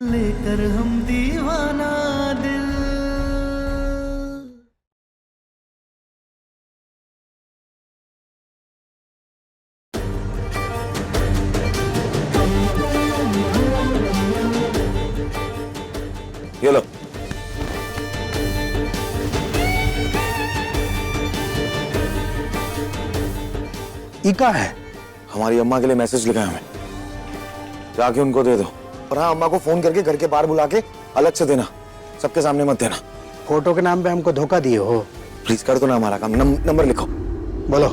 लेकर हम दीवाना दिल। ये लो। इका है। हमारी अम्मा के लिए मैसेज लिखा है हमें, जाके उनको दे दो। और हाँ, अम्मा को फोन करके घर के बाहर बुला के अलग से देना, सबके सामने मत देना। फोटो के नाम पे हमको धोखा दिए हो। प्लीज कर दो ना हमारा काम। नंबर लिखो। बोलो।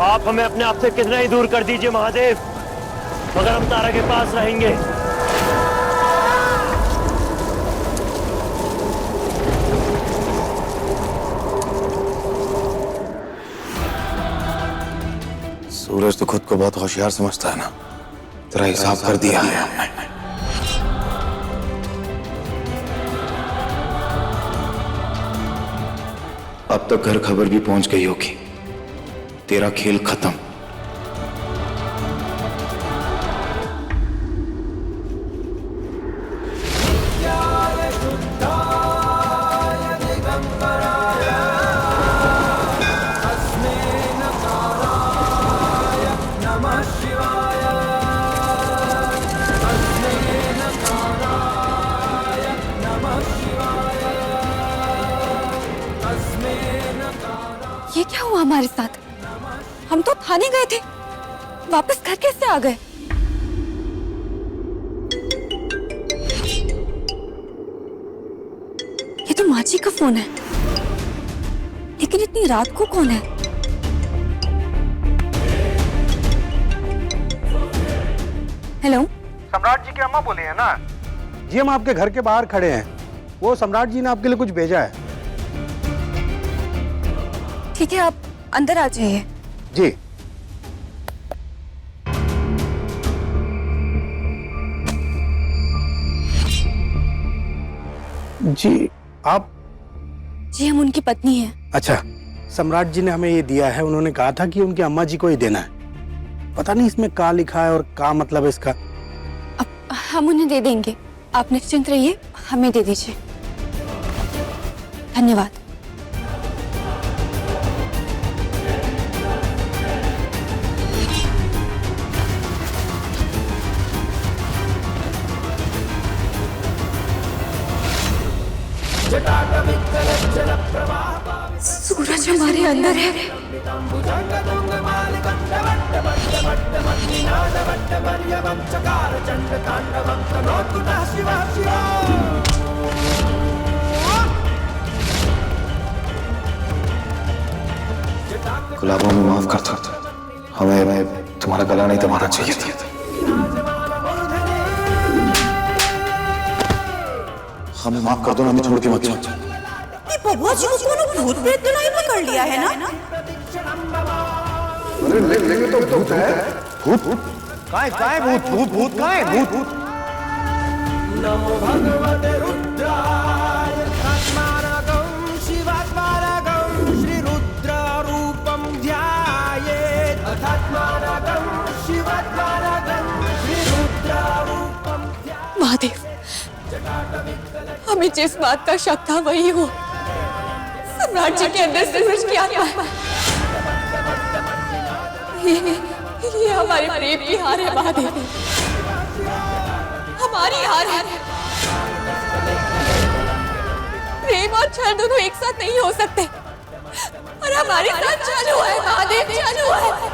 आप हमें अपने आप से कितना ही दूर कर दीजिए महादेव, मगर हम तारा के पास रहेंगे। सूरज तो खुद को बहुत होशियार समझता है ना, तेरा हिसाब कर दिया है हमने। अब तक घर खबर भी पहुंच गई होगी, तेरा खेल खत्म। ये क्या हुआ हमारे साथ? हम तो थाने गए थे, वापस घर कैसे आ गए? ये तो माची का फोन है, लेकिन इतनी रात को कौन है? हेलो, सम्राट जी की अम्मा बोले हैं ना? जी हम आपके घर के बाहर खड़े हैं, वो सम्राट जी ने आपके लिए कुछ भेजा है। ठीक है, आप अंदर आ जाइए। जी। जी आप? जी हम उनकी पत्नी हैं। अच्छा, सम्राट जी ने हमें ये दिया है, उन्होंने कहा था कि उनकी अम्मा जी को ही देना है। पता नहीं इसमें क्या लिखा है और क्या मतलब है इसका। अब हम उन्हें दे देंगे, आप निश्चिंत रहिए, हमें दे दीजिए। धन्यवाद। सूरज हमारे अंदर है। गुलाबों में माफ कर दो, हमें तुम्हारा गला नहीं दबाना चाहिए था। हमें माफ कर दो ना, हमें छोड़ के मत जाओ। बबुआ जी को कोनो भूत प्रेत तो नहीं पकड़ लिया है ना? अरे लेकिन तो भूत है। भूत? काय भूत? भूत काय भूत? नमो भगवते रुद्राय तस्मारगं शिवात्मारगं श्री रुद्र रूपं ध्यायेत्। तस्मारगं शिवात्मारगं श्री रुद्र रूपं ध्यायेत्। महादेव, हमें जिस बात का शक था वही हो। सम्राट जी के अंदर सूरज की आत्मा है। ये हमारे प्रेम की हार है महादेव, हमारी हार है। प्रेम और छल दोनों एक साथ नहीं हो सकते, और हमारे साथ चालू है महादेव, चालू है।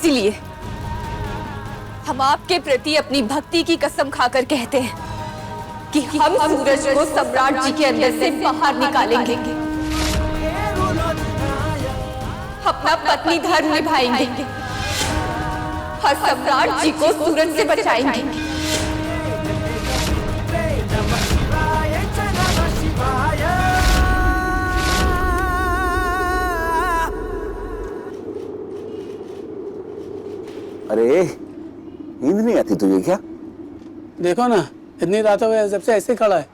इसीलिए हम आपके प्रति अपनी भक्ति की कसम खाकर कहते हैं कि हम सूरज को सम्राट जी के अंदर से बाहर निकालेंगे, अपना पत्नी धर्म निभाएंगे और सम्राट जी को सूरज से बचाएंगे। अरे नींद नहीं आती तुझे क्या? देखो ना, इतनी रात हो गई जब से ऐसे खड़ा है।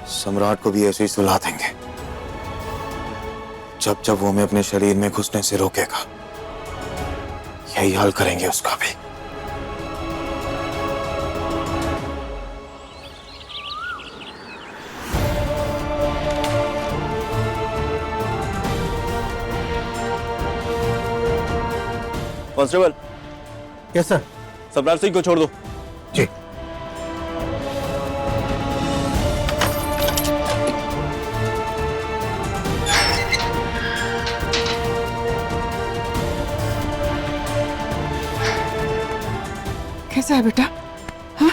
सम्राट को भी ऐसे ही सुला देंगे। जब जब वो हमें अपने शरीर में घुसने से रोकेगा, यही हाल करेंगे उसका भी। Constable, yes sir. सम्राट सिंह को छोड़ दो। जी। कैसा है बेटा? हाँ?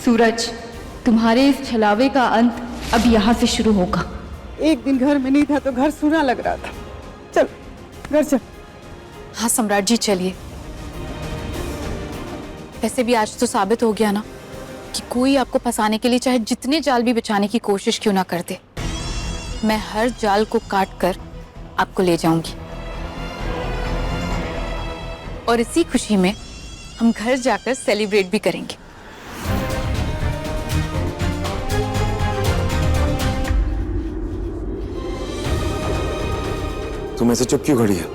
सूरज, तुम्हारे इस छलावे का अंत अब यहाँ से शुरू होगा। एक दिन घर में नहीं था तो घर सुना लग रहा था। चल घर चल। हाँ सम्राट जी चलिए। वैसे भी आज तो साबित हो गया ना कि कोई आपको फंसाने के लिए चाहे जितने जाल भी बिछाने की कोशिश क्यों ना कर दे, मैं हर जाल को काट कर आपको ले जाऊंगी। और इसी खुशी में हम घर जाकर सेलिब्रेट भी करेंगे। तुम ऐसे चुप क्यों खड़ी है?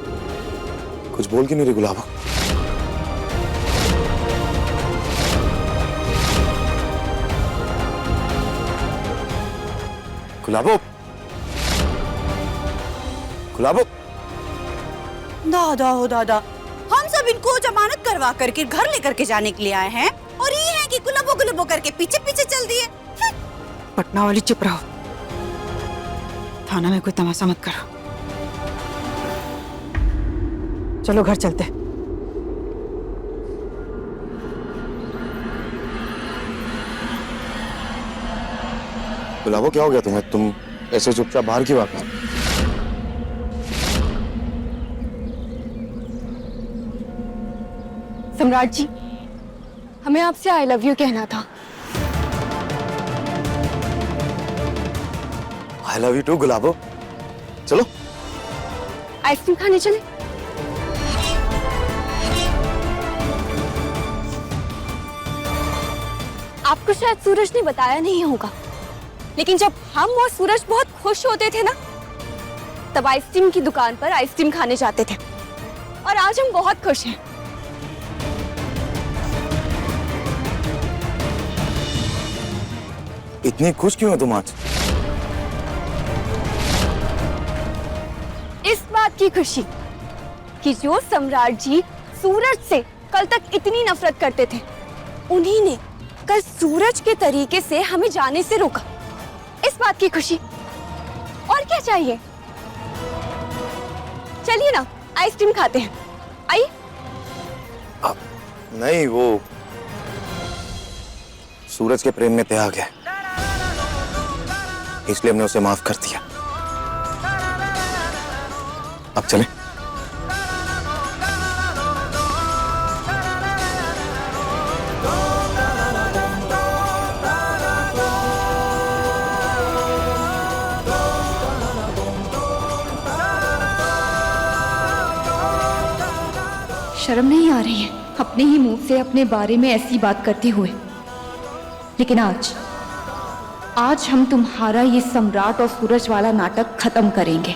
कुछ बोल क्यों नहीं रही गुलाबो? गुलाबो, गुलाबो। दादा हो दादा, हम सब इनको जमानत करवा करके घर लेकर के जाने के लिए आए हैं और ये है कि गुलाबो गुलाबो करके पीछे पीछे चल दिए। पटना वाली चुप रहो, थाना में कोई तमाशा मत करो। चलो घर चलते। गुलाबो क्या हो गया तुम्हें? तुम ऐसे चुपचाप बाहर क्यों आ गए? सम्राट जी, हमें आपसे आई लव यू कहना था। आई लव यू टू गुलाबो। चलो आइसक्रीम खाने चले। आपको शायद सूरज ने बताया नहीं होगा, लेकिन जब हम और सूरज बहुत खुश होते थे ना, तब आइसक्रीम की दुकान पर आइसक्रीम खाने जाते थे। और आज हम बहुत खुश हैं। इतनी खुश क्यों हो तुम आज? इस बात की खुशी कि जो सम्राट जी सूरज से कल तक इतनी नफरत करते थे, उन्हीं ने कल सूरज के तरीके से हमें जाने से रोका। इस बात की खुशी। और क्या चाहिए? चलिए ना, आइसक्रीम खाते हैं। आइए। नहीं, वो सूरज के प्रेम में त्याग है, इसलिए हमने उसे माफ कर दिया। अब चलें? शर्म नहीं आ रही है अपने ही मुंह से अपने बारे में ऐसी बात करते हुए? लेकिन आज हम तुम्हारा ये सम्राट और सूरज वाला नाटक खत्म करेंगे।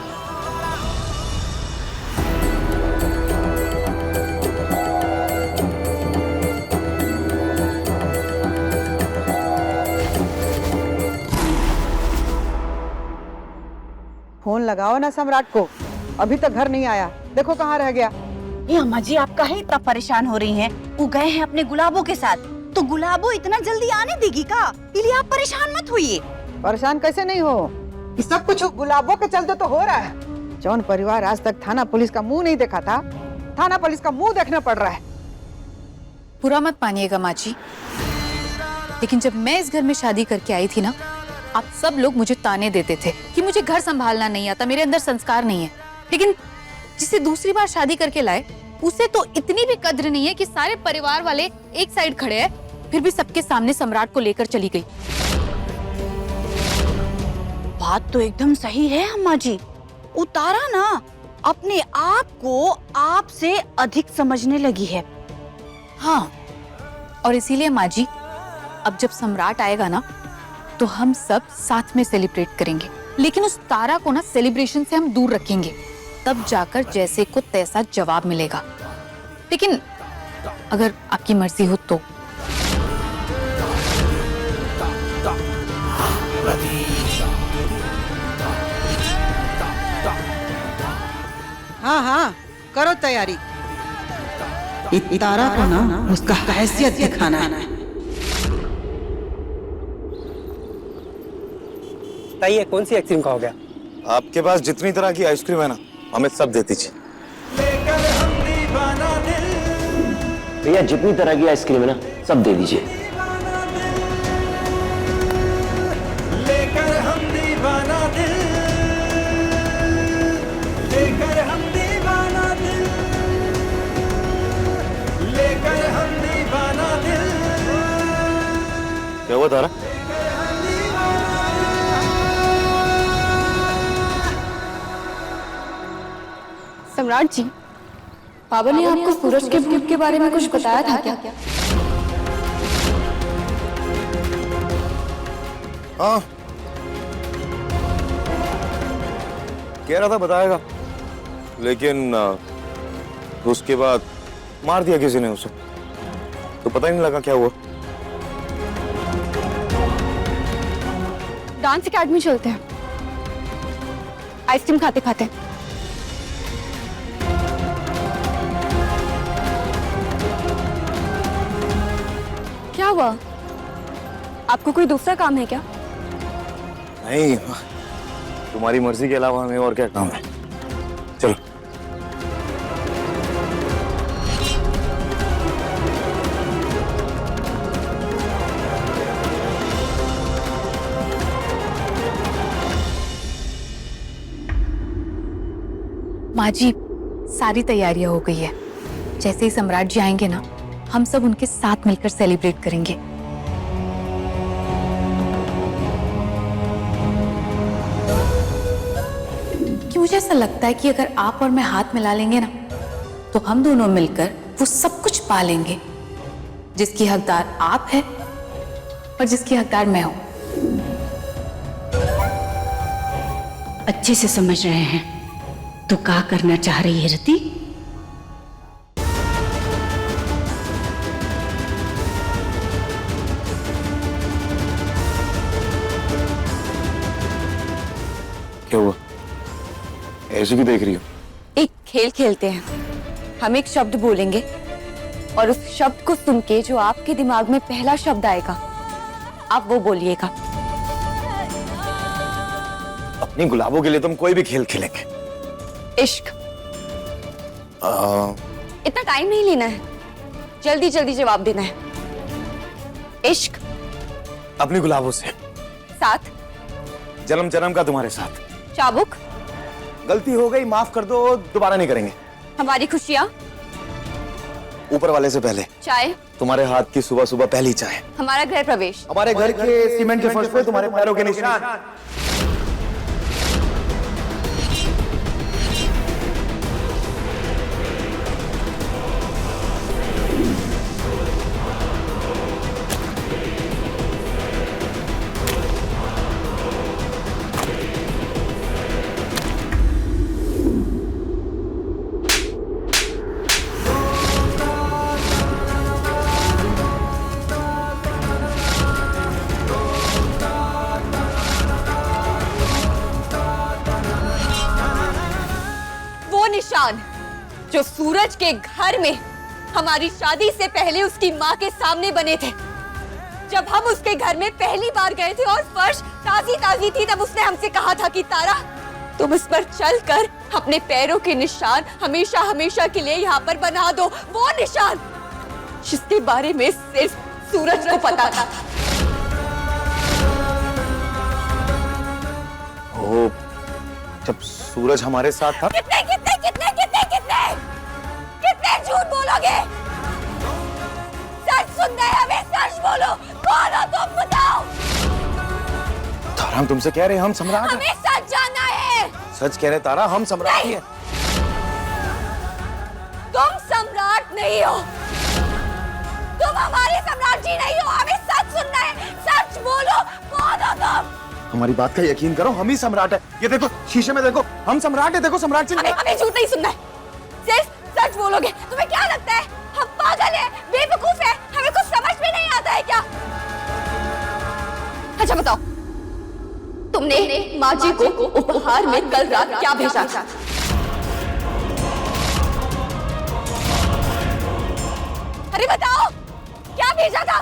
फोन लगाओ ना सम्राट को अभी तक घर नहीं आया, देखो कहाँ रह गया। ये अम्मा जी आप काहे इतना परेशान हो रही हैं? वो गए हैं अपने गुलाबों के साथ, तो गुलाबो इतना जल्दी आने देगी का? इसलिए आप परेशान मत होइए। परेशान कैसे नहीं हो, ये सब कुछ गुलाबों के चलते तो हो रहा है। जौन परिवार आज तक थाना पुलिस का मुंह नहीं देखा था, थाना पुलिस का मुंह देखना पड़ रहा है। बुरा मत मानिएगा माँ जी, लेकिन जब मैं इस घर में शादी करके आई थी ना, आप सब लोग मुझे ताने देते थे कि मुझे घर संभालना नहीं आता, मेरे अंदर संस्कार नहीं है। लेकिन जिसे दूसरी बार शादी करके लाए, उसे तो इतनी भी कद्र नहीं है कि सारे परिवार वाले एक साइड खड़े हैं, फिर भी सबके सामने सम्राट को लेकर चली गई। बात तो एकदम सही है अम्मा जी। उतारा ना अपने आप को आपसे अधिक समझने लगी है। हाँ, और इसीलिए माँ जी, अब जब सम्राट आएगा ना, तो हम सब साथ में सेलिब्रेट करेंगे, लेकिन उस तारा को ना सेलिब्रेशन से हम दूर रखेंगे, तब जाकर जैसे को तैसा जवाब मिलेगा। लेकिन अगर आपकी मर्जी हो तो। हाँ हाँ, करो तैयारी। तारा को ना उसका हैसियत दिखाना है। बताइए कौन सी आइसक्रीम का हो गया? आपके पास जितनी तरह की आइसक्रीम है ना, हमें सब दे दीजिए। भैया जितनी तरह की आइसक्रीम है ना, सब दे दीजिए। लेकर हम दीवाना दिल, लेकर हम दीवाना दिल, लेकर हम दीवाना दिल। क्या हुआ तारा? सम्राट जी, बाबा ने आपको सूरज के भूत के बारे में कुछ बताया था क्या? हाँ, कह रहा था बताएगा, लेकिन उसके बाद मार दिया किसी ने उसे, तो पता ही नहीं लगा क्या हुआ। डांस एकेडमी चलते हैं, आइसक्रीम खाते खाते। क्या हुआ? आपको कोई दूसरा काम है क्या? नहीं, तुम्हारी मर्जी के अलावा हमें और क्या काम है। चलो। माँ जी, सारी तैयारियां हो गई है। जैसे ही सम्राट जी आएंगे ना, हम सब उनके साथ मिलकर सेलिब्रेट करेंगे। कि मुझे ऐसा लगता है कि अगर आप और मैं हाथ मिला लेंगे ना, तो हम दोनों मिलकर वो सब कुछ पा लेंगे जिसकी हकदार आप है और जिसकी हकदार मैं हूं। अच्छे से समझ रहे हैं तो क्या करना चाह रही है रति? क्या हुआ? ऐसे क्यों देख रही हो? एक खेल खेलते हैं। हम एक शब्द बोलेंगे और उस शब्द को सुन के जो आपके दिमाग में पहला शब्द आएगा, आप वो बोलिएगा। अपनी गुलाबों के लिए तुम कोई भी खेल खेलेंगे। इश्क। इतना टाइम नहीं लेना है, जल्दी जल्दी जवाब देना है। इश्क। अपनी गुलाबों से। साथ। जन्म जन्म का तुम्हारे साथ। चाबुक। गलती हो गई, माफ कर दो, दोबारा नहीं करेंगे। हमारी खुशियाँ। ऊपर वाले से पहले। चाय। तुम्हारे हाथ की सुबह सुबह पहली चाय। हमारा गृह प्रवेश। हमारे घर के सीमेंट के फर्श पे तुम्हारे पैरों के निशान। जो सूरज के घर में हमारी शादी से पहले उसकी माँ के सामने बने थे। जब हम उसके घर में पहली बार गए थे और फर्श ताजी ताजी थी, तब उसने हमसे कहा था कि तारा, तुम इस पर चलकर अपने पैरों के निशान हमेशा हमेशा के लिए यहाँ पर बना दो, वो निशान जिसके बारे में सिर्फ सूरज को पता था। ओ, जब सूरज हमारे साथ था। कितने कितने कितने कितने कितने कितने झूठ बोलोगे? सच सुनना है हमें, सच बोलो। कौन हो तुम, बताओ। तारा, हम तुमसे कह रहे हैं हम सम्राट हैं। हमें सच जानना है। सच कह रहे तारा, हम सम्राट ही हैं। तुम सम्राट नहीं हो, तुम हमारे सम्राट जी नहीं हो। हमें सच सुनना है, सच बोलो। कौन हो तुम? हमारी बात का यकीन करो, हम ही सम्राट है। ये देखो शीशे में देखो, हम सम्राट है। देखो सम्राट जी। हमें झूठ नहीं सुनना है, सिर्फ सच बोलोगे। तुम्हें क्या लगता है हम पागल हैं, बेवकूफ हैं, हमें कुछ समझ में नहीं आता है क्या? अच्छा बताओ, तुमने माँ जी को उपहार में कल रात क्या भेजा था? अरे बताओ, क्या भेजा था?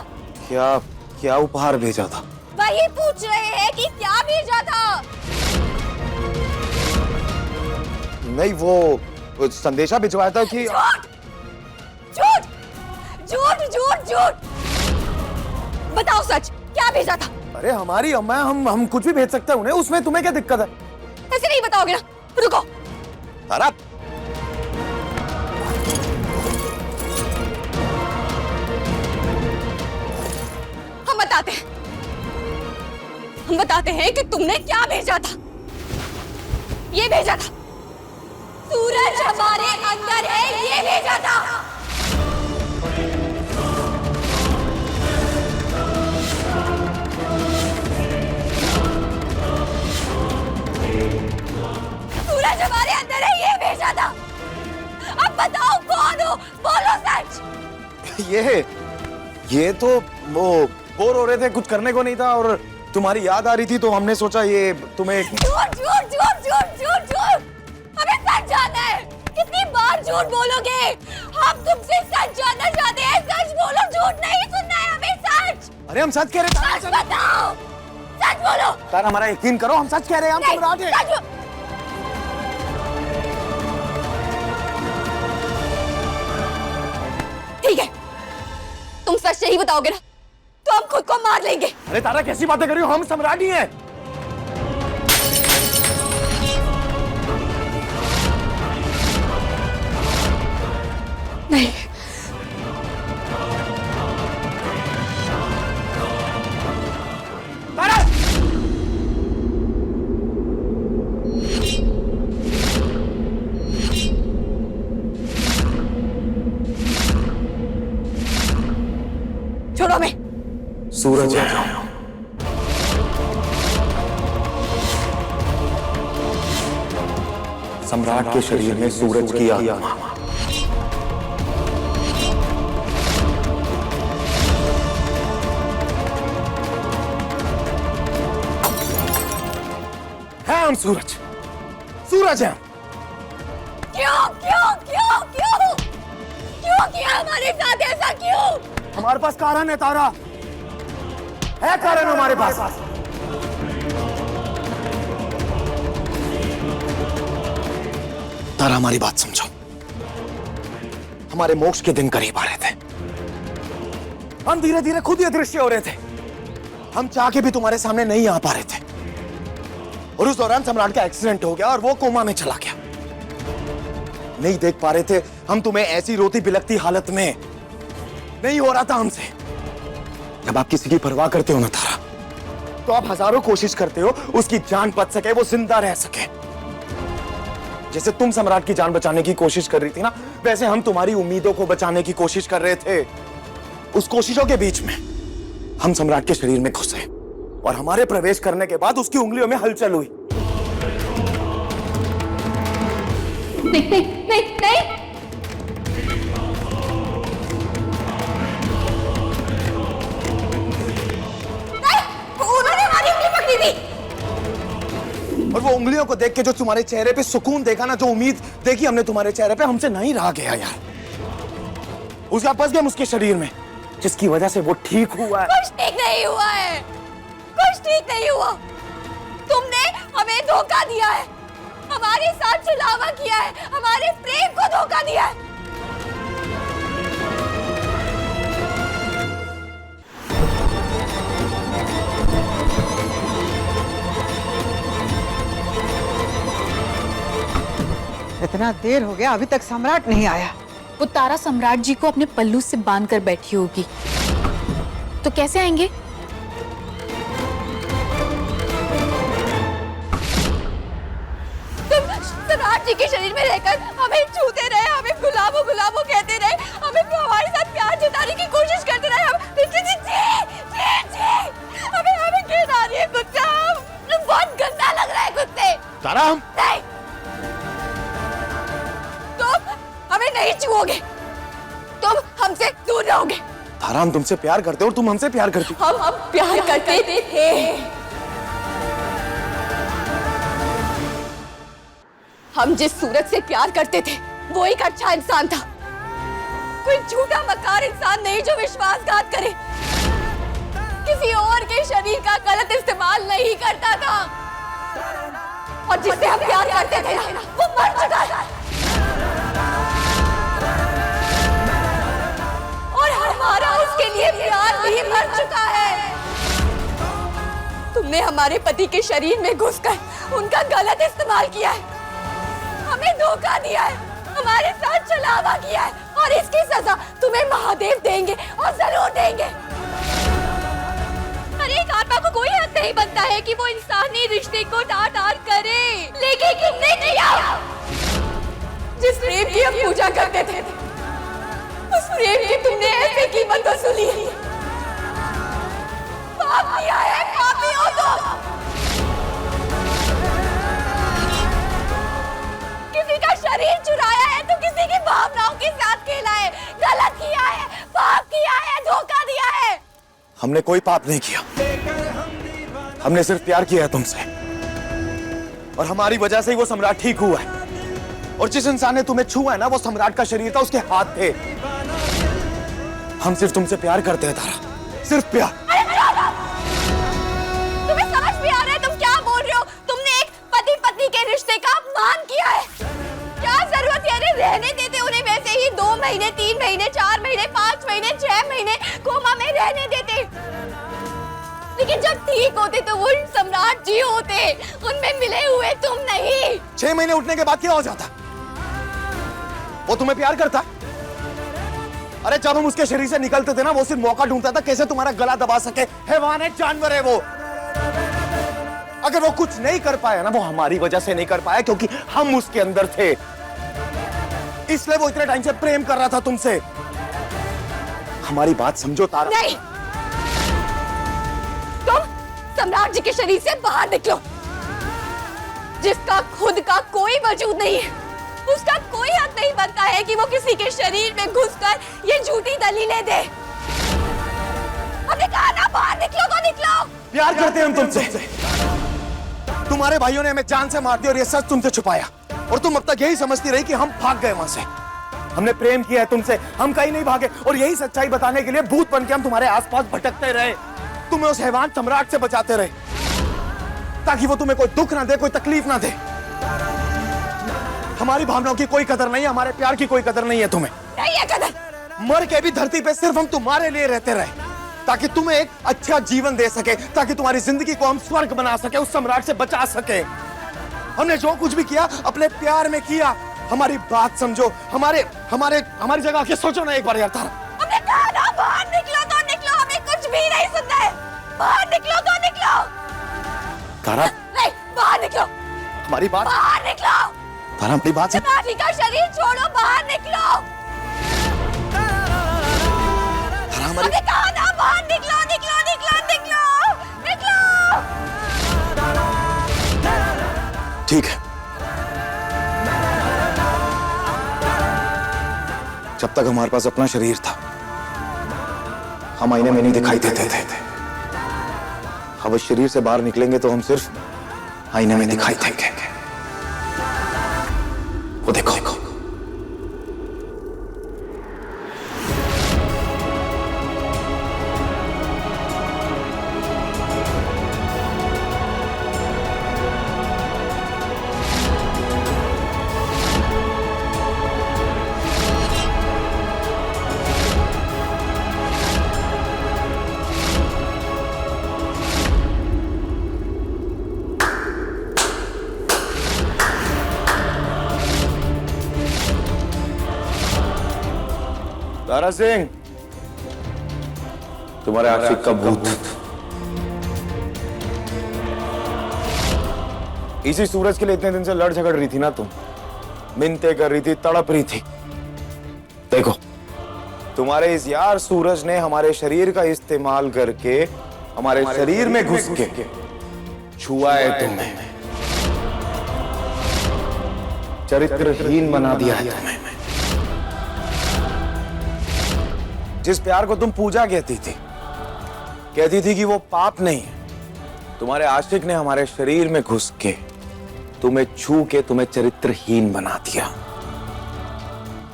क्या क्या उपहार भेजा था? वही पूछ रहे हैं कि क्या भेजा था। नहीं, वो संदेशा भिजवाया था कि झूठ झूठ झूठ झूठ झूठ। बताओ सच, क्या भेजा था? अरे हमारी अम्मा, हम कुछ भी भेज सकते हैं उन्हें, उसमें तुम्हें क्या दिक्कत है? ऐसे नहीं बताओगे ना, रुको। तारा, हम बताते हैं कि तुमने क्या भेजा था। ये भेजा था, सूरज हमारे अंदर है, ये भेजा था। सूरज हमारे अंदर है, ये भेजा था। अब बताओ कौन हो, बोलो सच। ये तो वो बोर हो रहे थे, कुछ करने को नहीं था और तुम्हारी याद आ रही थी, तो हमने सोचा ये तुम्हें। झूठ झूठ झूठ झूठ झूठ झूठ, हमें सच जानना है। कितनी बार झूठ बोलोगे? हम तुमसे सच जानना चाहते हैं, सच बोलो, झूठ नहीं सुनना है हमें, सच। अरे हम सच कह रहे हैं। सच बताओ, सच बोलो। तारा, हमारा यकीन करो, हम सच कह रहे हैं, हम सम्राट हैं। ठीक है, तुम सच नहीं बताओगे ना तो हम खुद को मार लेंगे। अरे तारा, कैसी बातें कर रही हो? हम सम्राट ही हैं। नहीं, तारा! छोड़ो हमें। सूरज है। सम्राट के शरीर में सूरज की आत्मा। है हम सूरज, सूरज है। क्यों क्यों क्यों क्यों क्यों किया हमारे साथ ऐसा? क्यों? हमारे पास कारण है तारा, है कारण हमारे पास। तारा, हमारी बात समझो। हमारे मोक्ष के दिन करीब आ रहे थे, हम धीरे धीरे खुद ही अदृश्य हो रहे थे। हम चाह के भी तुम्हारे सामने नहीं आ पा रहे थे और उस दौरान सम्राट का एक्सीडेंट हो गया और वो कोमा में चला गया। नहीं देख पा रहे थे हम तुम्हें ऐसी रोती बिलखती हालत में, नहीं हो रहा था हमसे। जब आप किसी की परवाह करते हो ना तारा, तो आप हजारों कोशिश करते हो उसकी जान बच सके, वो जिंदा रह सके। जैसे तुम सम्राट की जान बचाने की कोशिश कर रही थी ना, वैसे हम तुम्हारी उम्मीदों को बचाने की कोशिश कर रहे थे। उस कोशिशों के बीच में हम सम्राट के शरीर में घुसे और हमारे प्रवेश करने के बाद उसकी उंगलियों में हलचल हुई। नहीं नहीं नहीं नहीं, उन्होंने हमारी उंगली पकड़ी थी। और वो उंगलियों को देख के जो तुम्हारे चेहरे पे सुकून देखा ना, जो उम्मीद देखी हमने तुम्हारे चेहरे पे, हमसे नहीं रहा गया यार। उसका पस गया उसके शरीर में, जिसकी वजह से वो ठीक हुआ है। कुछ ठीक नहीं हुआ है, कुछ ठीक नहीं हुआ। तुमने हमें धोखा दिया है, हमारे साथ छलावा किया है, हमारे प्रेम को धोखा दिया है। इतना देर हो गया, अभी तक सम्राट नहीं आया। वो तारा सम्राट जी को अपने पल्लू से बांध कर बैठी होगी, तो कैसे आएंगे? तुम सम्राट जी के शरीर में रहकर हमें छूते रहे, हमें गुलाबो गुलाबो कहते रहे, हमें हमारे साथ प्यार जताने की कोशिश करते रहे। हमें घिन आ रही है कुत्ते, बहुत गंदा लग रहा है कुत्ते। तारा, हम नहीं, तुम हमें नहीं छुओगे, तुम हमसे दूर रहोगे। तारा, हम तुमसे प्यार करते हो और तुम हमसे प्यार करती। हम प्यार करते थे। हम जिस सूरज से प्यार करते थे वो एक अच्छा इंसान था, कोई झूठा मक्कार इंसान नहीं जो विश्वासघात करे, किसी और के शरीर का गलत इस्तेमाल नहीं करता था। और जिससे हम प्यार करते थे ना, वो मर चुका था। और हमारा उसके लिए प्यार भी मर चुका है। तुमने हमारे पति के शरीर में घुसकर उनका गलत इस्तेमाल किया है, हमें धोखा दिया है, हमारे साथ छलावा किया है, और इसकी सजा तुम्हें महादेव देंगे और जरूर देंगे। हर एक आत्मा को कोई हक नहीं बनता है कि वो इंसानी रिश्ते को डांट करे, लेकिन तुमने किया। जिस प्रेम की हम पूजा करते थे, उस प्रेम की तुमने ऐसे कीमत वसूली है। पाप किया है, पापी हो तुम। किसी का शरीर चुराया है तो किसी की भावनाओं के साथ खेला है, गलत किया है, पाप किया है, धोखा दिया है। हमने कोई पाप नहीं किया, हमने सिर्फ प्यार किया है तुमसे, और हमारी वजह से ही वो सम्राट ठीक हुआ है। और जिस इंसान ने तुम्हें छुआ है ना, वो सम्राट का शरीर था, उसके हाथ थे। हम सिर्फ तुमसे प्यार करते हैं तारा, सिर्फ प्यार। तुम्हें समझ भी आ रहा है तुम क्या बोल रहे हो? तुमने एक पति पत्नी के रिश्ते का अपमान किया है। क्या जरूरत है? अरे रहने देते उन्हें वैसे ही 2 महीने, 3 महीने, 4 महीने, 5 महीने, 6 महीने कोमा में रहने देते। लेकिन जब ठीक होते तो वो सम्राट जी होते, उनमें मिले हुए तुम नहीं। 6 महीने उठने के बाद क्या हो जाता? वो तुम्हें प्यार करता? अरे जब हम उसके शरीर से निकलते थे ना, वो सिर्फ मौका ढूंढता था कैसे तुम्हारा गला दबा सके। हैवान है, जानवर है वो। अगर वो कुछ नहीं कर पाया ना, वो हमारी वजह से नहीं कर पाया, क्योंकि हम उसके अंदर थे, इसलिए वो इतने टाइम से प्रेम कर रहा था तुमसे। हमारी बात समझो तारा। नहीं, तुम सम्राट जी के शरीर से बाहर निकलो। जिसका खुद का कोई वजूद नहीं है, उसका कोई हक नहीं बनता है कि वो किसी के शरीर में घुसकर ये झूठी दलीलें दे। हमने कहा ना, बाहर निकलो तो निकलो। प्यार करते हैं हम तुमसे। तुम्हारे भाइयों ने हमें जान से मार दिया और ये सच तुमसे छुपाया, और तुम अब तक यही समझती रही कि हम भाग गए वहां से। हमने प्रेम किया है तुमसे, हम कहीं नहीं भागे, और यही सच्चाई बताने के लिए भूत बन के हम तुम्हारे आसपास भटकते रहे, तुम्हें उस हैवान सम्राट से बचाते रहे, ताकि वो तुम्हें कोई दुख ना दे, कोई तकलीफ ना दे। हमारी भावनाओं की कोई कदर नहीं है, हमारे प्यार की कोई कदर नहीं है तुम्हें। नहीं है कदर। मर के भी धरती पे सिर्फ हम तुम्हारे लिए रहते रहे, ताकि तुम्हें एक अच्छा जीवन दे सके, ताकि तुम्हारी जिंदगी को हम स्वर्ग बना सके, उस सम्राट से बचा सके। हमने जो कुछ भी किया अपने प्यार में किया। हमारी बात समझो, हमारी जगह आके सोचो ना एक बार यार तारा। हमने कहा ना, बाहर निकलो तो निकलो, हमें कुछ भी नहीं सुनना है। बाहर निकलो तो निकलो। तारा, नहीं, बाहर निकलो। हमारी बात, बाहर निकलो। तारा अपनी बात से, सम्राट जी का शरीर छोड़ो, बाहर निकलो। हमने कहा ना, बाहर निकलो, निकलो, निकलो, निकलो, निकलो। ठीक है, जब तक हमारे पास अपना शरीर था, हम आईने में नहीं दिखाई देते थे। अब इस शरीर से बाहर निकलेंगे तो हम सिर्फ आईने में दिखाई देंगे। वो देखो तारा सिंह, तुम्हारे आशिक का भूत इसी सूरज के लिए इतने दिन से लड़ झगड़ रही थी ना तुम, मिन्नतें कर रही थी, तड़प रही थी। देखो, तुम्हारे इस यार सूरज ने हमारे शरीर का इस्तेमाल करके हमारे शरीर में घुस के छुआ है तुम्हें, चरित्रहीन बना दिया है तुम्हें। जिस प्यार को तुम पूजा कहती थी कि वो पाप नहीं है, तुम्हारे आशिक ने हमारे शरीर में घुस के तुम्हें छू के तुम्हें चरित्रहीन बना दिया।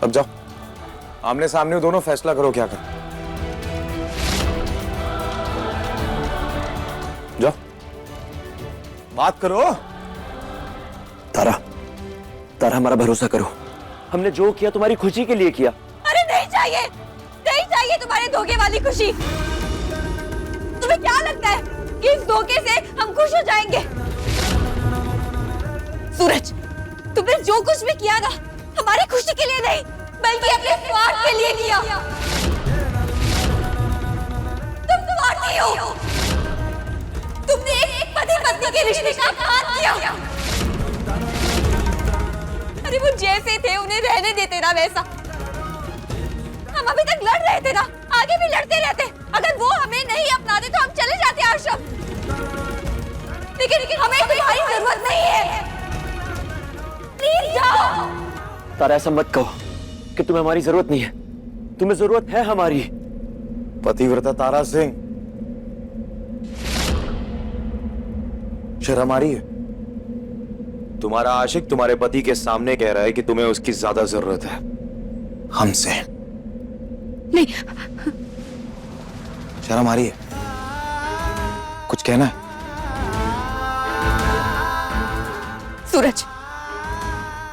अब जाओ, आमने सामने दोनों फैसला करो क्या करो। जाओ, बात करो। तारा, तारा हमारा भरोसा करो, हमने जो किया तुम्हारी खुशी के लिए किया। अरे नहीं चाहिए, नहीं चाहिए तुम्हारे धोखे वाली खुशी। तुम्हें क्या लगता है कि इस धोखे से हम खुश हो जाएंगे? सूरज, तुमने जो कुछ भी किया ना, हमारी खुशी के लिए नहीं बल्कि अपने स्वार्थ के लिए किया। तुम स्वार्थी हो। तुमने एक पति पत्नी के रिश्ते का अपमान किया। अरे वो जैसे थे उन्हें रहने देते ना वैसा। हम अभी तक लड़ रहे थे ना, आगे भी लड़ते रहते। अगर वो हमें नहीं अपनाते तो हम चले जाते आश्रम। लेकिन हमें तुम्हारी जरूरत नहीं है। प्लीज जाओ। तारा, ऐसा मत कहो कि तुम्हें हमारी जरूरत नहीं है। तुम्हें जरूरत है हमारी। पतिव्रता तारा सिंह, शर्म आ रही है? तुम्हारा आशिक तुम्हारे पति के सामने कह रहा है कि तुम्हें उसकी ज्यादा जरूरत है हमसे। नहीं, शर्म आ रही है? कुछ कहना है? सूरज,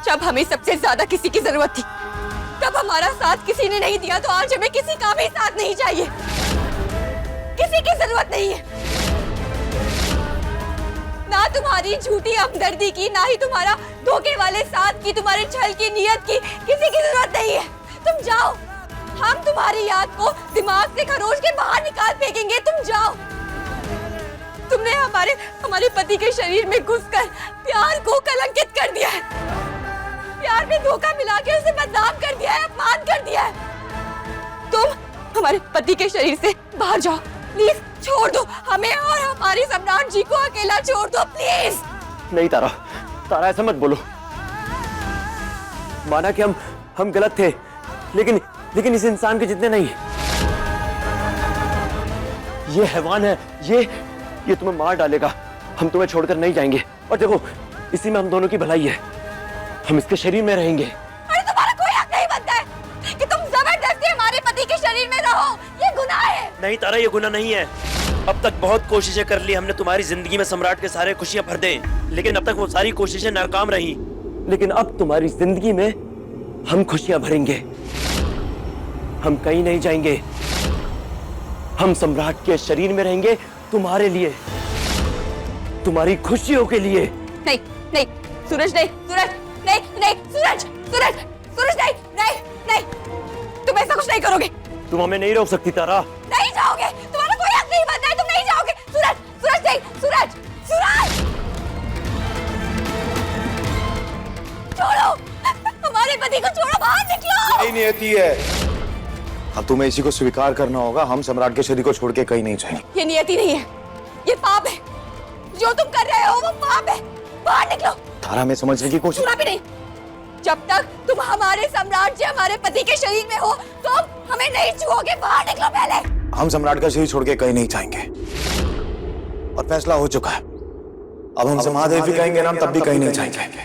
जब हमें सबसे ज्यादा किसी की जरूरत थी तब हमारा साथ किसी ने नहीं दिया, तो आज हमें किसी का भी साथ नहीं चाहिए। किसी की जरूरत नहीं है। ना तुम्हारी झूठी हमदर्दी की, ना ही तुम्हारा धोखे वाले साथ की, तुम्हारे छल की नीयत की किसी की जरूरत नहीं है। तुम जाओ, हम तुम्हारी याद को दिमाग से खरोच के बाहर निकाल फेंकेंगे। तुम जाओ। तुमने हमारे पति के शरीर में घुसकर प्यार को कलंकित कर दिया है। प्यार में धोखा मिला के उसे बदनाम कर दिया है, अपमान कर दिया है। तुम हमारे पति के शरीर से बाहर जाओ। प्लीज छोड़ दो हमें और हमारे सम्राट जी को अकेला छोड़ दो प्लीज। नहीं तारा, तारा ऐसा मत बोलो। माना कि हम गलत थे, लेकिन इस इंसान के जितने नहीं। ये हैवान है, ये तुम्हें मार डालेगा। हम तुम्हें छोड़कर नहीं जाएंगे। और देखो, इसी में हम दोनों की भलाई है। हम इसके शरीर में रहेंगे। अरे तुम्हारा कोई हक नहीं बनता है कि तुम जबरदस्ती हमारे पति के शरीर में रहो। ये गुनाह है। नहीं तारा, ये गुनाह नहीं है। अब तक बहुत कोशिशें कर ली हमने तुम्हारी जिंदगी में सम्राट के सारे खुशियां भर दें, लेकिन अब तक वो सारी कोशिशें नाकाम रही। लेकिन अब तुम्हारी जिंदगी में हम खुशियां भरेंगे। हम कहीं नहीं जाएंगे। हम सम्राट के शरीर में रहेंगे, तुम्हारे लिए, तुम्हारी खुशियों के लिए। नहीं नहीं सूरज, नहीं सूरज, नहीं नहीं सूरज, सूरज, सूरज, नहीं नहीं नहीं, तुम ऐसा कुछ नहीं करोगे। तुम हमें नहीं रोक सकती तारा। नहीं जाओगे, तुम्हारा कोई हक नहीं बनता है। तुम नहीं जाओगे। सूरज, सूरज, नहीं सूरज, सूरज, छोड़ो हमारे पति को, छोड़ो, बाहर निकलो। नहीं नियति है। अब तुम्हें इसी को स्वीकार करना होगा। हम सम्राट के शरीर को छोड़ के कहीं नहीं जाएंगे। ये नियति नहीं है, ये पाप है। जो तुम कर रहे हो वो पाप है। बाहर निकलो। तारा, मैं समझने की कोशिश। सुना भी नहीं। जब तक तुम हमारे सम्राट जी, हमारे पति के शरीर में हो तो हमें नहीं छुओगे। बाहर निकलो पहले। हम सम्राट का शरीर छोड़ के कहीं नहीं जाएंगे और फैसला हो चुका है। अब हमसे महादेव भी कहेंगे ना, हम तब भी कहीं नहीं जाएंगे।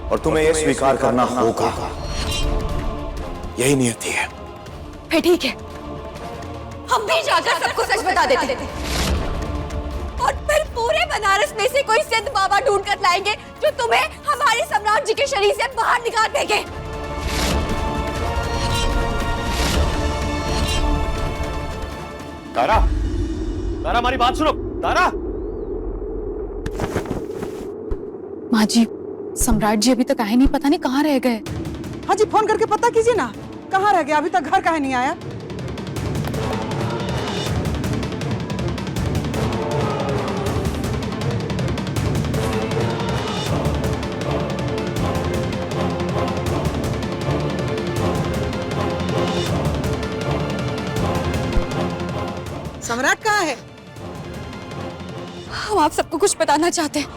और तुम्हें यह स्वीकार करना होगा, यही नियति है। फिर ठीक है, हम भी जाकर सबको सच बता देते हैं। और फिर पूरे बनारस में से कोई सिद्ध बाबा ढूंढ कर लाएंगे जो तुम्हें हमारे सम्राट जी के शरीर से बाहर निकाल देंगे। तारा, तारा हमारी बात सुनो। तारा, माँ जी, सम्राट जी अभी तक आए नहीं, पता नहीं कहाँ रह गए। हाँ जी, फोन करके पता कीजिए ना, कहाँ रह गया, अभी तक घर काहे नहीं आया। सम्राट कहाँ है? हम आप सबको कुछ बताना चाहते हैं।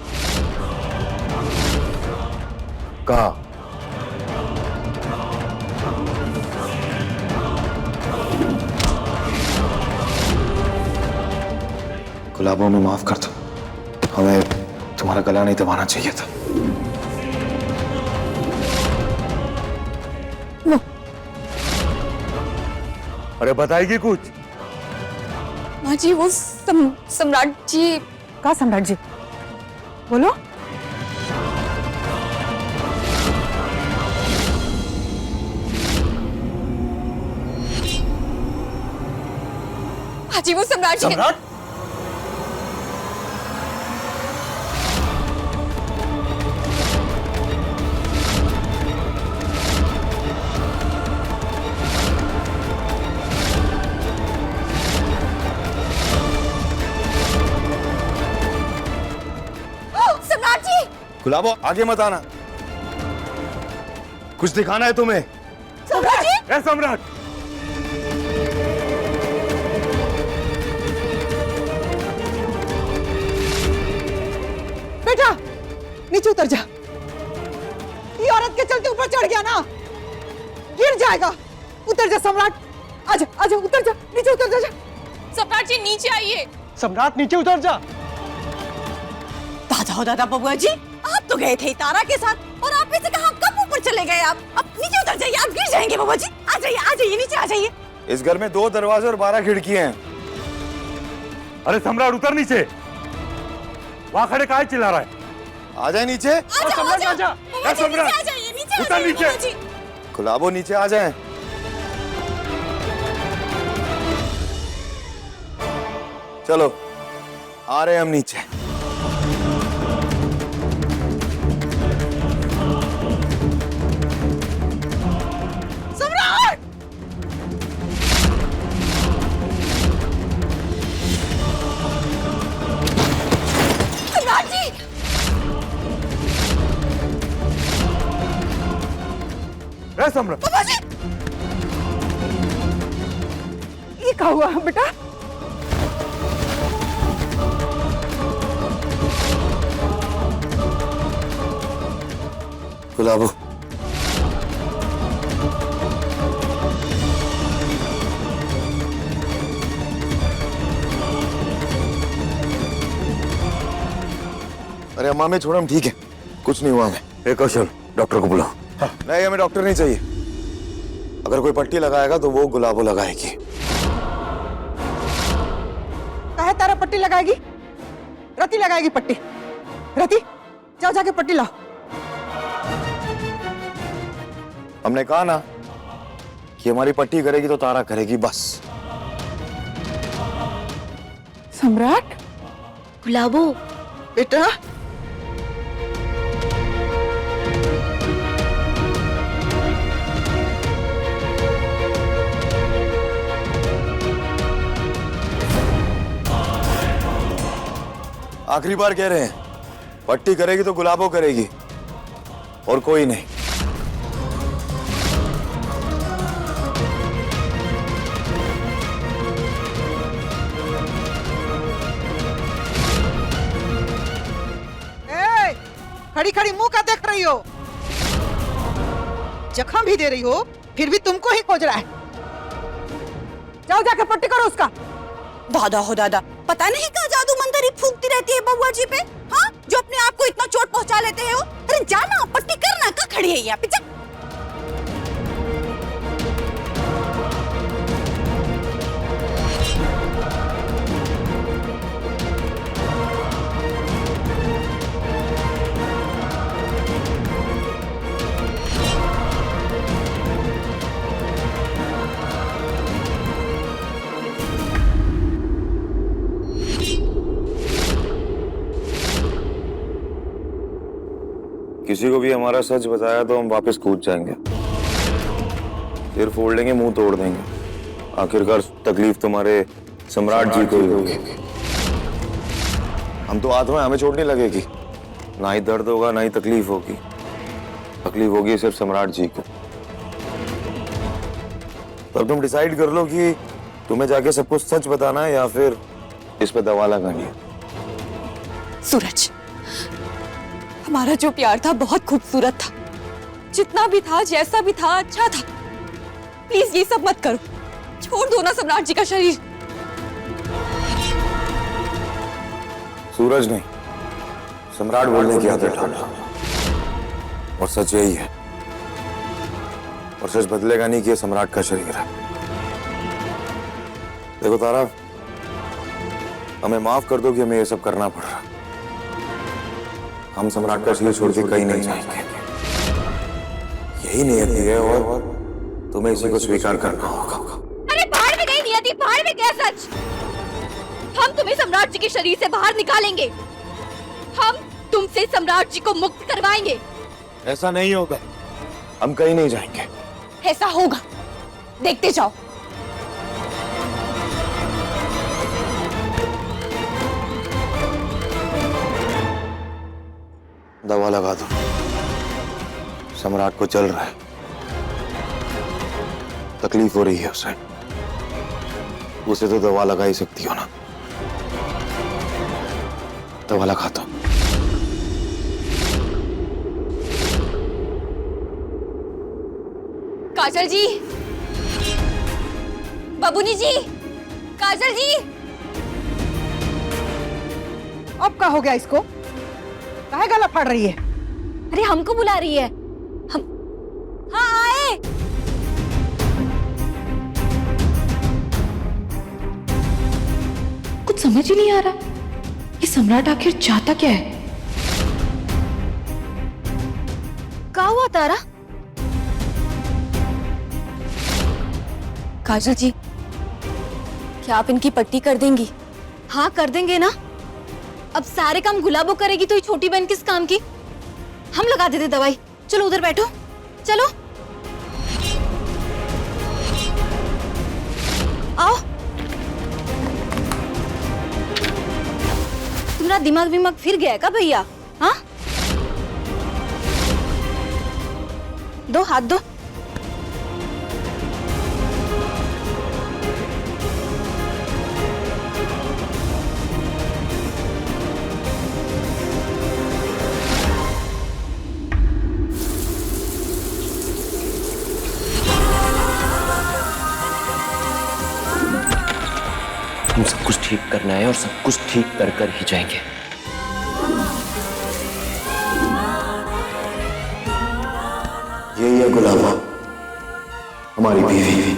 कहा? गुलाबों में माफ कर दो, हमें तुम्हारा गला नहीं दबाना चाहिए था। अरे बताएगी कुछ? माँ जी, वो सम्राट जी। कहा सम्राट जी? बोलो। माँ जी, वो सम्राट जी। सम्राट? गुलाबो, आगे मत आना, कुछ दिखाना है तुम्हें। सम्राट जी? ए सम्राट! बेटा, नीचे उतर जा। ये औरत के चलते ऊपर चढ़ गया ना, गिर जाएगा। उतर जा सम्राट, आजा आजा, उतर जा, नीचे उतर जा। सम्राट जी नीचे आइए। सम्राट नीचे उतर जा। दादा हो दादा, बबुआ जी आप तो गए थे तारा के साथ और आप इसे कहाँ कब ऊपर चले गए? आप अब नीचे उतर जाइए, आप गिर जाएंगे। बबुआ जी आ जाइए नीचे आ जाइए। इस घर में 2 दरवाजे और 12 खिड़कियां हैं। अरे सम्राट उतर नीचे, वहां खड़े काहे चिल्ला रहा है? आ जाए नीचे। सम्राट आजा, सम्राट उतर नीचे। गुलाबो नीचे आ जाए। चलो आ रहे हम नीचे। सम्राट, ये क्या हुआ बेटा? गुलाबो, अरे अम्मा में छोड़ा, हम ठीक है, कुछ नहीं हुआ हमें। एक कौशल, डॉक्टर को बुलाओ। नहीं, हमें डॉक्टर नहीं चाहिए। अगर कोई पट्टी लगाएगा तो वो गुलाबो लगाएगी। काहे तारा पट्टी लगाएगी? रति लगाएगी पट्टी। रति, जाओ जाके पट्टी लाओ। हमने कहा ना कि हमारी पट्टी करेगी तो तारा करेगी, बस। सम्राट, गुलाबो बेटा, आखिरी बार कह रहे हैं, पट्टी करेगी तो गुलाबो करेगी और कोई नहीं। खड़ी खड़ी मुंह का देख रही हो? जख्म भी दे रही हो, फिर भी तुमको ही खोज रहा है। जाओ जाके पट्टी करो उसका। दादा हो दादा, पता नहीं क्या जादू मंतर ही फूकती रहती है बउआ जी पे? हाँ, जो अपने आप को इतना चोट पहुंचा लेते हो। अरे जाना, पट्टी करना, का खड़ी है यहाँ पे? जा। किसी को भी हमारा सच बताया तो हम वापस कूद जाएंगे, सिर फोड़ लेंगे, मुंह तोड़ देंगे। आखिरकार तकलीफ तुम्हारे सम्राट जी को ही होगी। हम तो आत्मा, हमें छोड़ नहीं लगेगी। ना ही दर्द होगा, ना ही तकलीफ होगी। तकलीफ होगी सिर्फ सम्राट जी को। तब तुम डिसाइड कर लो कि तुम्हें जाके सब कुछ सच बताना है या फिर इस पे दवा लगानी है। सूरज, हमारा जो प्यार था बहुत खूबसूरत था। जितना भी था, जैसा भी था, अच्छा था। प्लीज ये सब मत करो। छोड़ दो ना सम्राट जी का शरीर। सूरज नहीं, सम्राट बोलने की आदत डालो। और सच यही है, और सच बदलेगा नहीं कि ये सम्राट का शरीर है। देखो तारा, हमें माफ कर दो कि हमें ये सब करना पड़ रहा। हम सम्राट का शरीर छोड़ के कहीं नहीं जाएंगे। यही नियति है और तुम्हें इसी को स्वीकार करना होगा। अरे बाहर में गई नियति, बाहर में गया सच। हम तुम्हें सम्राट जी के शरीर से बाहर निकालेंगे। हम तुमसे सम्राट जी को मुक्त करवाएंगे। ऐसा नहीं होगा, हम कहीं नहीं जाएंगे। ऐसा होगा, देखते जाओ। दवा लगा दो, सम्राट को चल रहा है, तकलीफ हो रही है उसे। उसे तो दवा लगा ही सकती हो ना, दवा लगा दो। काजल जी, बबुनी जी, काजल जी। अब क्या हो गया इसको? काहे गला फाड़ रही है? अरे हमको बुला रही है। हम हाँ आए। कुछ समझ ही नहीं आ रहा, ये सम्राट आखिर चाहता क्या है? क्या हुआ तारा? काजल जी, क्या आप इनकी पट्टी कर देंगी? हाँ कर देंगे ना। अब सारे काम गुलाबो करेगी तो ये छोटी बहन किस काम की? हम लगा देते दवाई। चलो उधर बैठो, चलो आओ। तुम्हारा दिमाग फिर गया है क्या भैया? हाँ, दो हाथ दो। हम सब कुछ ठीक करना है और सब कुछ ठीक कर कर ही जाएंगे। यही है गुलाबा, हमारी बीवी।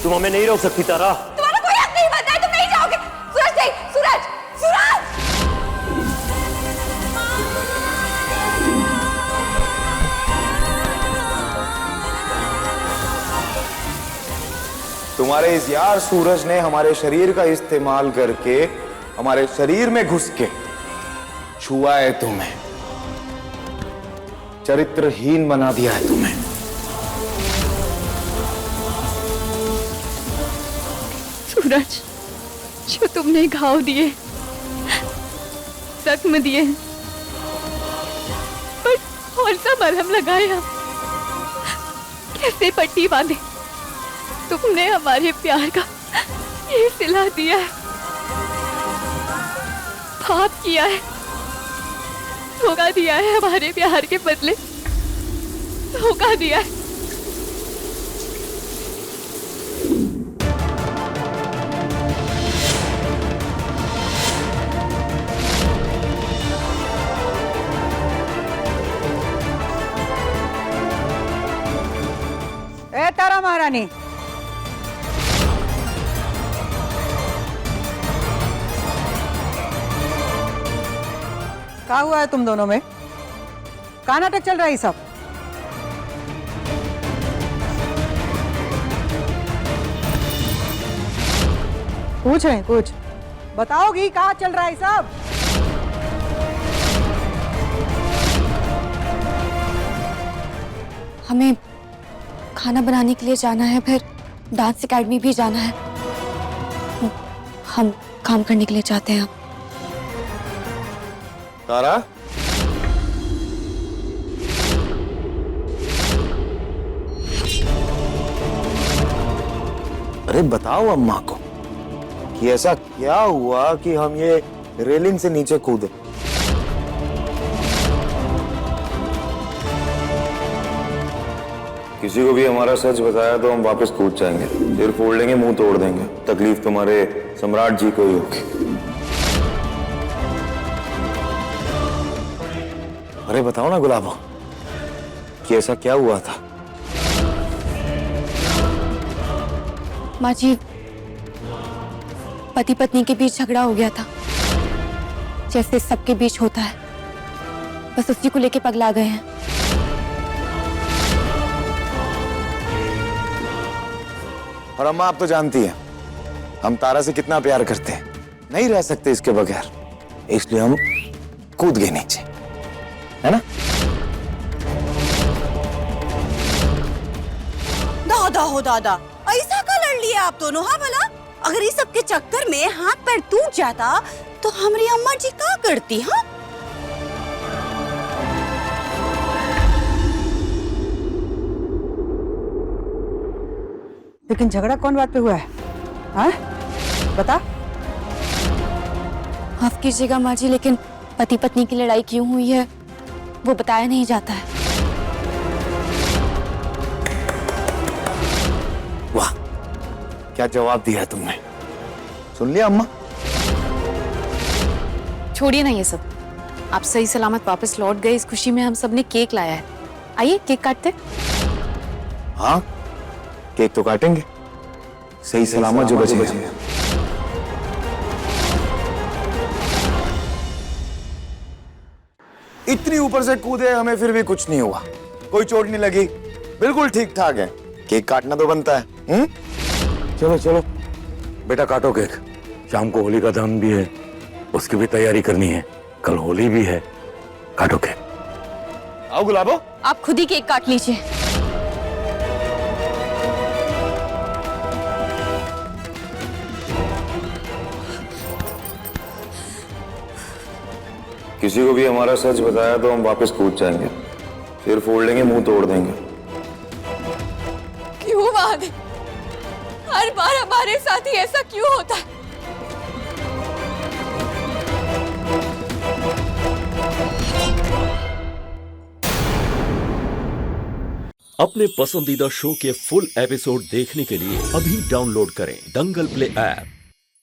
तुम हमें नहीं रोक सकती तारा। तुम्हारा कोई हक नहीं बनता है, तुम नहीं जाओगे। सूरज नहीं, सूरज, सूरज। तुम्हारे इस यार सूरज ने हमारे शरीर का इस्तेमाल करके हमारे शरीर में घुस के छुआ है तुम्हें, चरित्रहीन बना दिया है तुम्हें। सूरज, जो तुमने घाव दिए, जख्म दिए, पर कौन सा मरहम लगाया, कैसे पट्टी बांधे? तुमने हमारे प्यार का ये सिला दिया है, पाप किया है, धोखा दिया है, हमारे प्यार के बदले धोखा दिया है। महारानी। क्या हुआ है तुम दोनों में? क्या नाटक चल रहा है सब? पूछ रहे कुछ बताओगी? क्या चल रहा है सब? हमें खाना बनाने के लिए जाना है, फिर डांस एकेडमी भी जाना है। हम काम करने के लिए चाहते हैं। तारा, अरे बताओ अम्मा को कि ऐसा क्या हुआ कि हम ये रेलिंग से नीचे कूदे। किसी को भी हमारा सच बताया तो हम वापस कूद जाएंगे, सिर फोड़ लेंगे, मुंह तोड़ देंगे। तकलीफ तुम्हारे सम्राट जी को ही होगी। अरे बताओ ना गुलाबो कि ऐसा क्या हुआ था? माँ जी, पति पत्नी के बीच झगड़ा हो गया था, जैसे सबके बीच होता है। बस उसी को लेके पगला गए हैं। और अम्मा आप तो जानती हैं हम तारा से कितना प्यार करते हैं, नहीं रह सकते इसके बगैर, इसलिए हम कूद गए नीचे, है ना? दादा हो दादा, ऐसा का लड़ लिया आप दोनों? हाँ भला, अगर इस सब के चक्कर में हाथ पैर टूट जाता तो हमारी अम्मा जी क्या करती? हाँ, लेकिन झगड़ा कौन बात पे हुआ है? हाँ? बता। माफ कीजिएगा माँ जी, लेकिन पति पत्नी की लड़ाई क्यों हुई है वो बताया नहीं जाता है। वाह, क्या जवाब दिया है तुमने। सुन लिया अम्मा? छोड़िए ना ये सब, आप सही सलामत वापस लौट गए, इस खुशी में हम सब ने केक लाया है। आइए केक काटते। हाँ, केक तो काटेंगे, सही सलामत जो बचे हैं। इतनी ऊपर से कूदे, हमें फिर भी कुछ नहीं हुआ, कोई चोट नहीं लगी, बिल्कुल ठीक ठाक है। केक काटना तो बनता है। चलो चलो बेटा काटो केक, शाम को होली का दहन भी है, उसकी भी तैयारी करनी है, कल होली भी है। काटो केक। आओ गुलाबो, आप खुद ही केक काट लीजिए। किसी को भी हमारा सच बताया तो हम वापस कूद जाएंगे, सिर फोड़ लेंगे, मुंह तोड़ देंगे। क्यों महादेव, हर बार हमारे साथ ही ऐसा क्यों होता है? अपने पसंदीदा शो के फुल एपिसोड देखने के लिए अभी डाउनलोड करें दंगल प्ले ऐप।